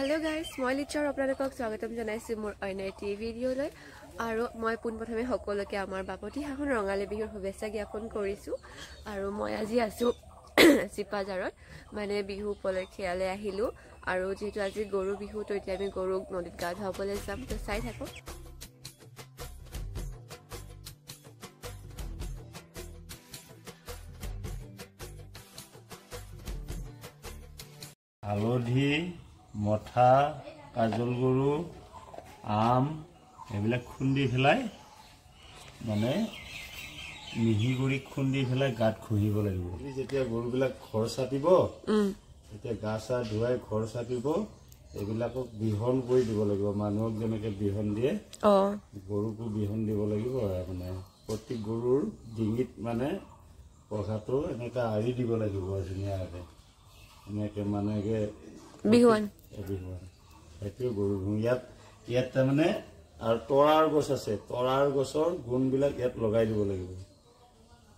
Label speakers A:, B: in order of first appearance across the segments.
A: Hello guys, মই লিচাৰ আপোনালোকক স্বাগতম জনাইছো মোৰ অন্য এটি ভিডিঅ'লৈ আৰু মই পোনপ্ৰথমে সকলোকে আমাৰ বাপতি সাহোন ৰঙালী বিহুৰ শুভেচ্ছা জ্ঞাপন কৰিছো আৰু মই আজি আছো চিপাজাৰত মানে বিহু উপলক্ষে ইয়ালৈ আহিলো আৰু যেহেতু আজি গৰু বিহু তো এতিয়া আমি গৰুক নদীত গা ধুৱাবলৈ যাম তো চাই থাকক
B: হালধি মথা কাজল গৰু আম এইবিলাক খুন্দি ফেলাই মানে মিহি কৰি খুন্দি ফেলাই গাত খুহিব লাগিব যেতিয়া গৰুবিলাক ঘৰ চাটিব তেতিয়া গা চা ধুৱাই ঘৰ চাটিব এইবিলাকক বিহন কৰি দিব লাগিব মানুহক যেনেকৈ বিহন দিয়ে গৰুকো বিহন দিব লাগিব মানে প্ৰত্যেক গৰুৰ ডিঙিত মানে পঘাটো এনেকৈ আৰি দিব লাগিব ধুনীয়াকৈ এনেকৈ মানুহে বিহুৱান সেইটোৱে গৰু বিহু ইয়াত তাৰমানে আৰু তৰাৰ গছ আছে তৰাৰ গছৰ গুণবিলাক ইয়াত লগাই দিব লাগিব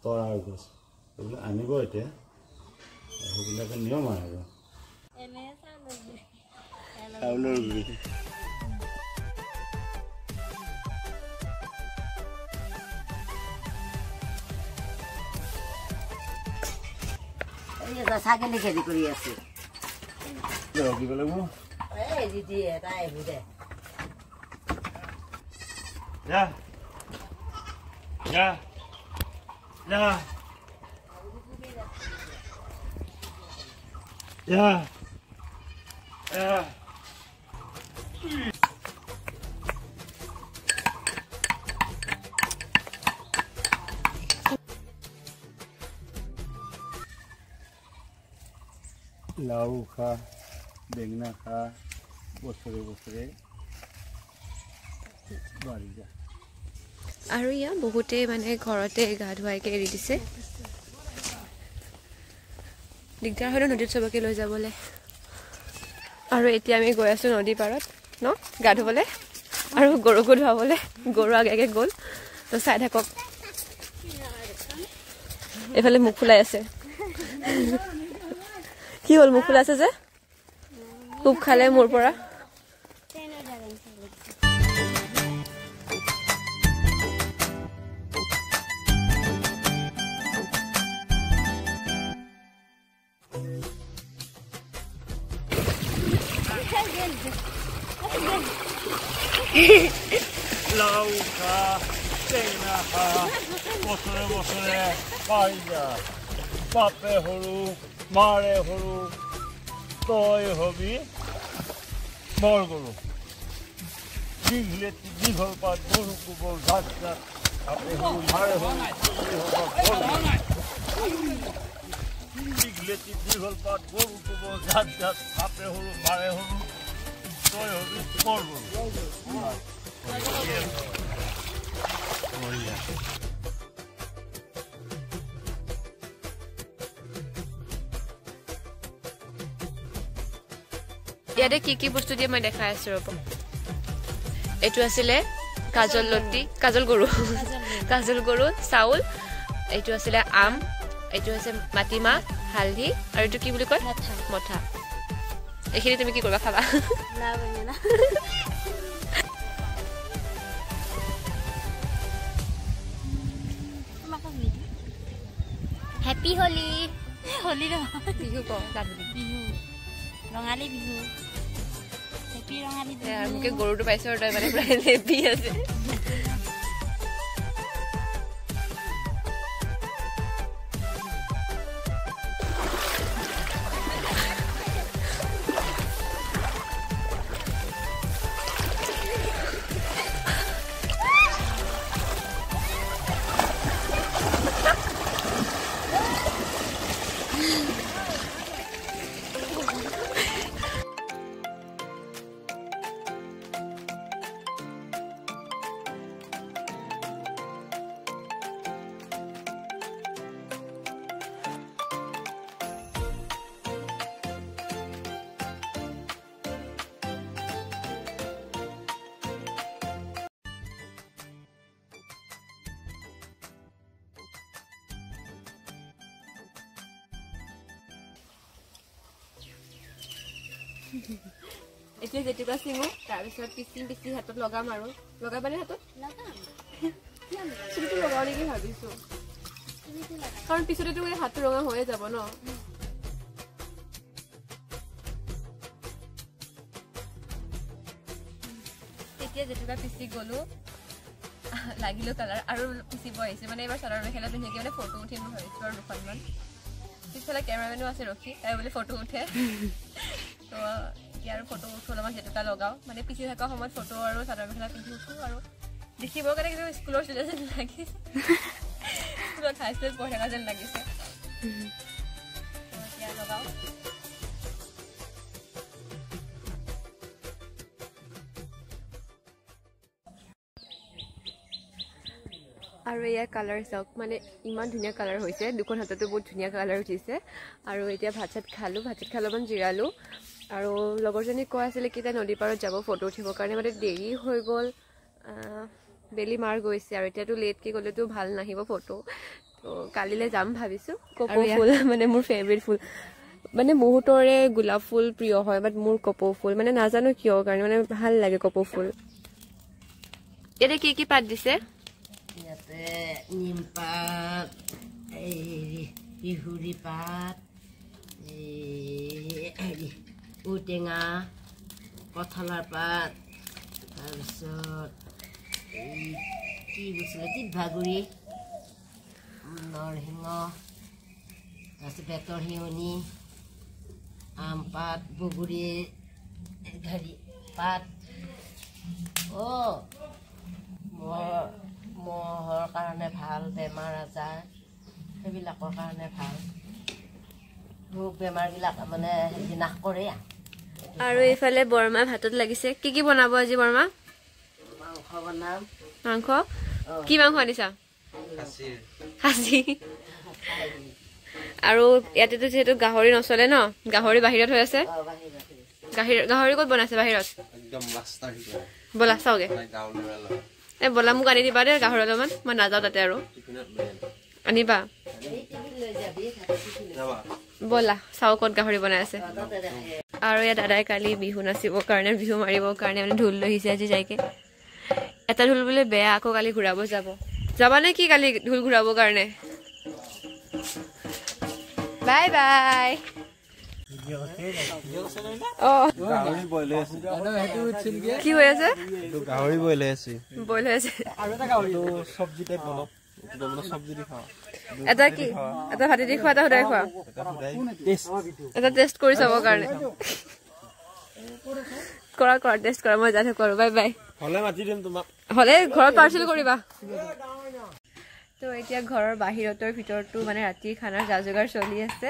B: তৰাৰ গছ সেইবিলাক আনিব এতিয়া সেইবিলাকে নিয়ম আৰু চাউলৰ গুড়ি
C: ছাগলী খেতি কৰি আছে
B: কি লাগিব
C: দিদি এটা আহিব দে
B: Yeah. Yeah. Yeah. Yeah. Yeah. লাউ খা বেঙনা খা বছৰে বছৰে বাঢ়ি যা
A: আৰু ইয়া বহুতে মানে ঘৰতে গা ধুৱাইকে এৰি দিছে দিগদাৰ হয় নদীত চবকে লৈ যাবলৈ আৰু এতিয়া আমি গৈ আছো নদী পাৰত ন গা ধুবলৈ আৰু গৰুকো ধুৱাবলৈ গৰু আগে গ'ল তো চাই থাকক এইফালে মুখ ফুলাই আছে কি হ'ল মুখ ফুলাইছে যে খুব খালে মোৰ পৰা
B: লাউ খা বেঙনা খা বছৰে বছৰে বাঢ়ি যা বাপে সৰু মাৰে সৰু তই হবি বৰ গৰু দীঘলেতি দীঘল পাত গৰু গোবৰ ঘাট ঘাট বাপে সৰু মাৰে সৰু দীঘলেতি দীঘল পাত গৰু গোবৰ ঘাট ঘাট বাপে সৰু মাৰে সৰু তই হবি বৰ গৰু
A: ইয়াতে কি বস্তু দিয়ে মই দেখাই আছো ৰব এইটো আছিলে কাজল লতি কাজল গৰু চাউল এইটো আছিলে আম এইটো আছে মাটিমাহ হালধি আৰু এইটো কি বুলি কয় মথা এইখিনি তুমি কি কৰিবা খাবা
D: হেপী হোলি হোলি
A: বিহু কওঁ
D: বিহু ৰঙালী বিহু হেপী ৰঙালী বিহু
A: মোকে গৰুটো পাইছো আৰু তই মানে প্ৰায় হেপী আছে এতিয়া জেতুকা চিঙো তাৰপিছত পিচি হাতত লগাম আৰু লগাবানে হাতত চুলিটো লগাওঁ নেকি ভাবিছোঁ কাৰণ পিছতেতো হাতটো ৰঙা হৈয়ে যাব ন এতিয়া জেতুকা পিচি গ'লো লাগিলো কালাৰ আৰু পিচিব আহিছে মানে এইবাৰ চাদৰ মেখেলা পিন্ধি মানে ফটো উঠিম ভাবিছোঁ আৰু দুখনমান পিছফালে কেমেৰামেনো আছে ৰখি তাই বোলে ফটো উঠে তো এতিয়া আৰু ফটো উঠো অলপমান জেতুকা লগাওঁ মানে পিচি থকা সময়ত ফটো আৰু চাদৰ মেখেলা পিন্ধি উঠো আৰু দেখিবৰ কাৰণে কিন্তু স্কুলৰ ষ্টুডেণ্ট যেন লাগিছে স্কুলত হাই স্কুলত পঢ়ি থকা যেন লাগিছে এতিয়া লগাওঁ আৰু ইয়াৰ কালাৰ চাওক মানে ইমান ধুনীয়া কালাৰ হৈছে দুখন হাততো বহুত ধুনীয়া কালাৰ উঠিছে আৰু এতিয়া ভাত চাত খালোঁ অলপমান জিৰালোঁ আৰু লগৰজনীক কৈ আছিলে কি তাই নদী পাৰত যাব ফটো উঠিবৰ কাৰণে মানে দেৰি হৈ গ'ল বেলি মাৰ গৈছে আৰু এতিয়াতো লেটকৈ গ'লেতো ভাল নাহিব ফটো তো কালিলৈ যাম ভাবিছোঁ কপৌ ফুল মানে মোৰ ফেভৰেট ফুল মানে বহুতৰে গোলাপ ফুল প্ৰিয় হয় বাট মোৰ কপৌ ফুল মানে নাজানো কিয় কাৰণে মানে ভাল লাগে কপৌ ফুল ইয়াতে কি পাত দিছে
C: ইয়াতে নিম পাত বিহুৰি পাত ঔটেঙা কঁঠালৰ পাত তাৰপিছত কি কৈছিলে তিতভাগুৰি নৰসিংহ তাৰপিছত বেতৰ সিয়নি আম পাত বগৰী হেৰি পাত মহৰ কাৰণে ভাল বেমাৰ আজাৰ সেইবিলাকৰ কাৰণে ভাল ৰোগ বেমাৰবিলাক মানে নাশ কৰে
A: আৰু এইফালে বৰমা ভাতত লাগিছে কি বনাব আজি বৰমা
C: মাংস বনাম
A: মাংস কি মাংস আনিছা খাচী আৰু ইয়াতেতো যিহেতু গাহৰি নচলে ন গাহৰি বাহিৰত হৈ আছে গাহৰি ক'ত বনাইছে বাহিৰত ব'লা চাওঁগে ব'লা মোক আনি দিবা দেই গাহৰি অলপমান মই নাযাওঁ তাতে আৰু আনিবা ব'লা চাওঁ ক'ত গাহৰি বনাই আছে আৰু ইয়াত দাদাই কালি বিহু নাচিবৰ কাৰণে বিহু মাৰিবৰ কাৰণে মানে ঢোল লৈ আহিছে আজি যাইকে এটা ঢোল বোলে বেয়া আকৌ কালি ঘূৰাব যাবানে কি কালি ঢোল ঘূৰাবৰ কাৰণে বাই বাই কি হৈ আছে
E: গাহৰি বইল হৈ আছে
A: এটা কি এটা ভাতি দি খোৱা এটা সদায় খোৱা এটা টেষ্ট কৰি চাবৰ কাৰণে কৰা টেষ্ট কৰা মই যাই থাকো আৰু বাই বাই হ'লে ঘৰত পাৰ্চেল কৰিবা তো এতিয়া ঘৰৰ বাহিৰতৰ ভিতৰতো মানে ৰাতিৰ খানাৰ যা যোগাৰ চলি আছে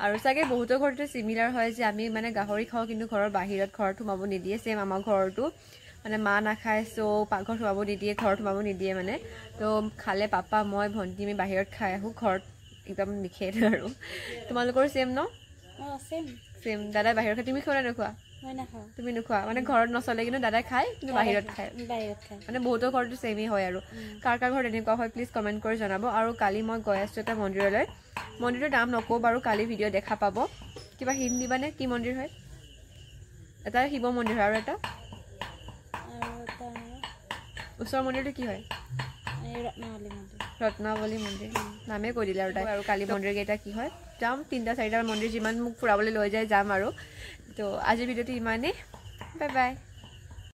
A: আৰু চাগে বহুতৰ ঘৰতো চিমিলাৰ হয় যে আমি মানে গাহৰি খাওঁ কিন্তু ঘৰৰ বাহিৰত ঘৰত সোমাব নিদিয়ে ছেম আমাৰ ঘৰতো মানে মা নাখায় চ' পাকঘৰত সোমাব নিদিয়ে ঘৰত সোমাব নিদিয়ে মানে তো খালে পাপা মই ভণ্টি আমি বাহিৰত খাই আহোঁ ঘৰত একদম নিষেধ আৰু তোমালোকৰ ছেম ন ছেম দাদাই বাহিৰত খায় তুমি খোৱা নোখোৱা তুমি নোখোৱা মানে ঘৰত নচলে কিন্তু দাদাই খায় কিন্তু বাহিৰত খায় মানে বহুতৰ ঘৰতো ছেমেই হয় আৰু কাৰ ঘৰত এনেকুৱা হয় প্লিজ কমেণ্ট কৰি জনাব আৰু কালি মই গৈ আছোঁ এটা মন্দিৰলৈ মন্দিৰটোৰ নাম নকওঁ বাৰু কালি ভিডিঅ' দেখা পাব কিবা হিণ্ট দিবানে কি মন্দিৰ হয় এটা শিৱ মন্দিৰ হয় আৰু এটা ওচৰৰ মন্দিৰটো কি হয় ৰত্নাৱলী মন্দিৰ নামেই কৈ দিলে আৰু তাই আৰু কালি মন্দিৰকেইটা কি হয় যাম 3-4টা মন্দিৰ যিমান মোক ফুৰাবলৈ লৈ যায় যাম আৰু তো আজিৰ ভিডিঅ'টো ইমানেই বাই বাই